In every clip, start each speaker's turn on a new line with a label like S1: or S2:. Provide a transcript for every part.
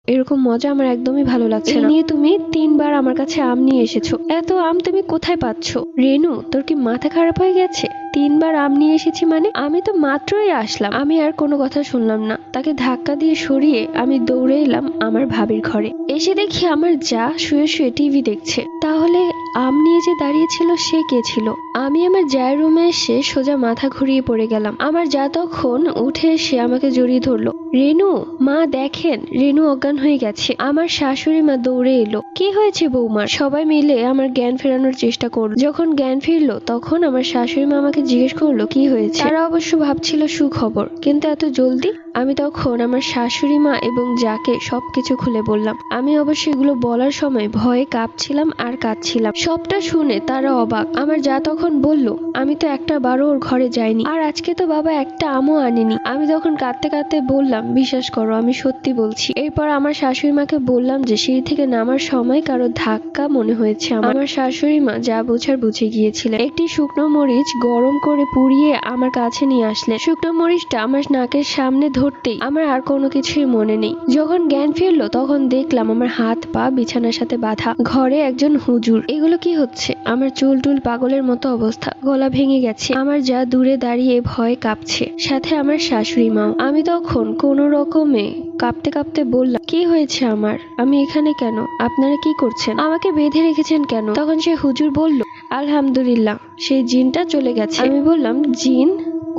S1: এরকম মজা আমার একদমই ভালো লাগছে না। নিয়ে তুমি 3বার আমার কাছে আম নিয়ে এসেছো, এত আম তুমি কোথায় পাচ্ছ? রেনু, তোর কি মাথা খারাপ হয়ে গেছে? 3বার আম নিয়ে এসেছি মানে? আমি তো মাত্রই আসলাম। আমি আর কোনো কথা শুনলাম না, তাকে ধাক্কা দিয়ে সরিয়ে আমি দৌড়ে এলাম আমার ভাবির ঘরে। এসে দেখি আমার যা শুয়ে শুয়ে টিভি দেখছে। তাহলে আম নিয়ে যে দাঁড়িয়ে ছিল সে কে ছিল? আমি আমার জায়ের রুমে এসে সোজা মাথা ঘুরিয়ে পড়ে গেলাম। আমার যা তখন উঠে এসে আমাকে জড়িয়ে ধরলো। রেনু, মা দেখেন, রেনু অজ্ঞান হয়ে গেছে। আমার শাশুড়ি মা দৌড়ে এলো। কি হয়েছে বৌমার? সবাই মিলে আমার জ্ঞান ফেরানোর চেষ্টা করলো। যখন জ্ঞান ফিরলো তখন আমার শাশুড়ি মা আমাকে জিজ্ঞেস করলো কি হয়েছে। তারা অবশ্য ভাবছিল সুখবর, কিন্তু এত জলদি? আমি তখন আমার শাশুড়ি মা এবং যাকে সবকিছু খুলে বললাম। আমি অবশ্য এগুলো বলার সময় ভয়ে কাঁপছিলাম আর কাঁদছিলাম। সবটা শুনে তারা অবাক। আমার যা তখন বলল, আমি তো একটা বারও ওর ঘরে যাইনি, আর আজকে তো বাবা একটা আমও আনেনি। আমি তখন কাঁদতে কাঁদতে বললাম, বিশ্বাস করো আমি সত্যি বলছি। এরপর আমার শাশুড়ি মাকে বললাম যে সিঁড়ি থেকে নামার সময় কারো ধাক্কা মনে হয়েছে। আমার শাশুড়ি মা যা বোঝার বুঝে গিয়েছিলেন। একটি শুকনো মরিচ গরম করে পুড়িয়ে আমার কাছে নিয়ে আসলেন। শুকনো মরিচটা আমার নাকের সামনে ধরতেই আমার আর কোনো কিছুই মনে নেই। যখন জ্ঞান ফিরলো তখন দেখলাম আমার হাত পা বিছানার সাথে বাঁধা, ঘরে একজন হুজুর। এগুলো কি হচ্ছে? আমার চুল টুল পাগলের মতো অবস্থা, গলা ভেঙে গেছে। আমার যা দূরে দাঁড়িয়ে ভয় কাঁপছে, সাথে আমার শাশুড়ি মাও। আমি তখন কোনো রকমে কাঁপতে কাঁপতে বললাম, কি হয়েছে আমার? আমি এখানে কেন? আপনারা কি করছেন? আমাকে বেঁধে রেখেছেন কেন? তখন সে হুজুর বলল, আলহামদুলিল্লাহ, সেই জিনটা চলে গেছে। আমি বললাম, জিন?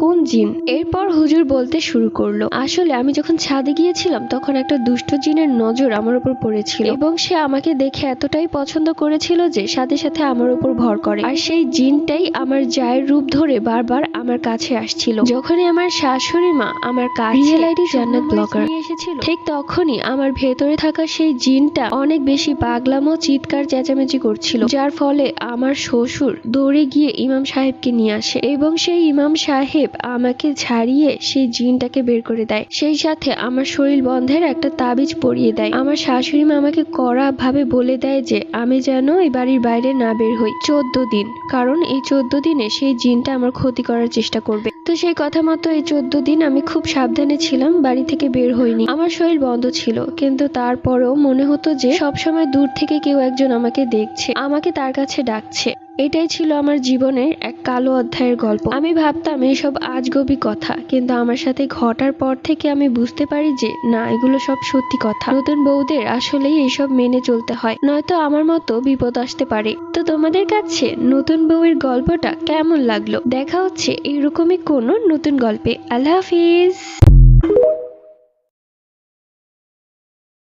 S1: কোন জিন? এরপর হুজুর বলতে শুরু করলো, আসলে আমি যখন ছাদে গিয়েছিলাম তখন একটা দুষ্ট জিনের নজর আমার উপর পড়েছিল, এবং সে আমাকে দেখে এতটাই পছন্দ করেছিল যে সাথে সাথে আমার উপর ভর করে। আর সেই জিনটাই আমার জায়ের রূপ ধরে বারবার আমার কাছে আসছিল। যখনই আমার শাশুড়ি মা আমার কাছে রিয়েল আইডি জান্নাত ব্লগার নিয়ে এসেছিল, ঠিক তখনই আমার ভেতরে থাকা সেই জিনটা অনেক বেশি পাগলামো চিৎকার চেঁচামেচি করছিল, যার ফলে আমার শ্বশুর দৌড়ে গিয়ে ইমাম সাহেবকে নিয়ে আসে, এবং সেই ইমাম সাহেব আমাকে ছাড়িয়ে সেই জিনটাকে বের করে দেয়। সেই সাথে আমার শরীর বন্ধের একটা তাবিজ পরিয়ে দেয়। আমার শাশুড়ি মা আমাকে কড়া ভাবে বলে দেয় যে আমি যেন এই বাড়ির বাইরে না বের হই 14 দিন, কারণ এই 14 দিনে সেই জিনটা আমার ক্ষতি করার চেষ্টা করবে। তো সেই কথা মতো এই 14 দিন আমি খুব সাবধানে ছিলাম, বাড়ি থেকে বের হইনি। আমার শরীর বন্ধ ছিল, কিন্তু তারপরেও মনে হতো যে সবসময় দূর থেকে কেউ একজন আমাকে দেখছে, আমাকে তার কাছে ডাকছে। এটাই ছিল আমার জীবনের এক কালো অধ্যায়ের গল্প। আমি ভাবতাম এসব আজগবি কথা, কিন্তু আমার সাথে ঘটার পর থেকে আমি বুঝতে পারি যে না, এগুলো সব সত্যি কথা। নতুন বউদের আসলেই এইসব মেনে চলতে হয়, নয়তো আমার মতো বিপদ আসতে পারে। তো তোমাদের কাছে নতুন বউয়ের গল্পটা কেমন লাগলো? দেখা হচ্ছে এইরকমই কোনো নতুন গল্পে। আল্লাহ হাফিজ।